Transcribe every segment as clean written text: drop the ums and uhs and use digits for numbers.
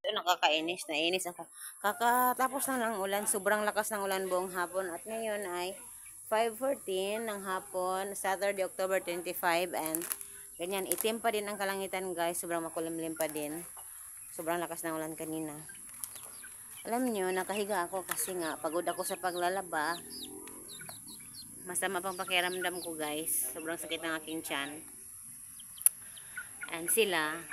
Ito nakakainis, nainis ako. Kakatapos lang ng ulan, sobrang lakas ng ulan buong hapon. At ngayon ay 5:14 ng hapon, Saturday, October 25. And ganyan, itim pa din ang kalangitan guys. Sobrang makulimlim pa din. Sobrang lakas ng ulan kanina. Alam nyo, nakahiga ako kasi nga, pagod ako sa paglalaba. Masama pang pakiramdam ko guys. Sobrang sakit ng aking tiyan. And sila,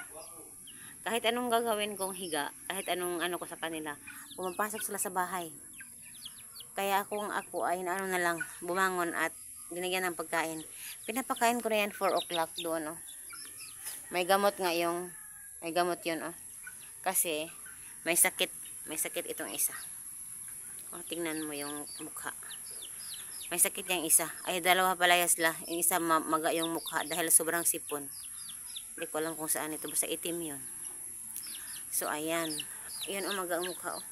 kahit anong gagawin kong higa, kahit anong ano ko sa kanila, pumapasok sila sa bahay. Kaya kung ako ay ano na lang, bumangon at dinigyan ng pagkain. Pinapakain ko na yan 4 o'clock doon. Oh. May gamot nga yung, may gamot yun. Oh. Kasi may sakit itong isa. Oh, tingnan mo yung mukha. May sakit yung isa. Ay, dalawa palayas la. Yung isa maga yung mukha dahil sobrang sipon. Hindi ko alam kung saan ito. Basta itim yun. So, ayan. Ayan, umaga ang mukha, oh.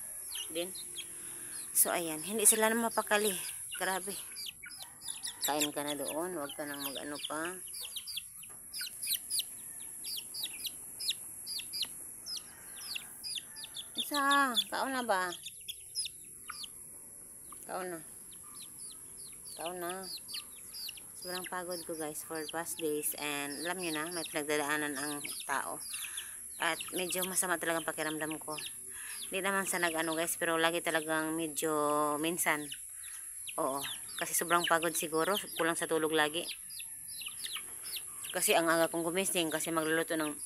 Din. So, ayan. Hindi sila na mapakali. Grabe. Kain ka na doon. Huwag ka nang mag-ano pa. Isa. Kaon na ba? Kaon na. Kaon na. Sobrang pagod ko guys for past days. And alam nyo na, may pinagdadaanan ang tao. At medyo masama talagang pakiramdam ko. Hindi naman sa nag-ano guys, pero lagi talagang medyo minsan. Oo, kasi sobrang pagod siguro, kulang sa tulog lagi. Kasi ang aga kong gumising kasi magluluto ng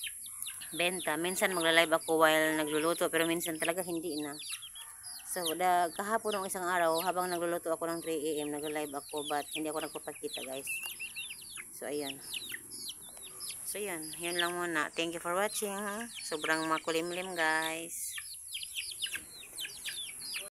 benta. Minsan magla-live ako while nagluluto, pero minsan talaga hindi na. So, kahapon ng isang araw, habang nagluluto ako ng 3 AM, nagla-live ako, but hindi ako nagpapakita guys. So, ayan. So, yan. Yun lang muna. Thank you for watching. Sobrang makulimlim, guys.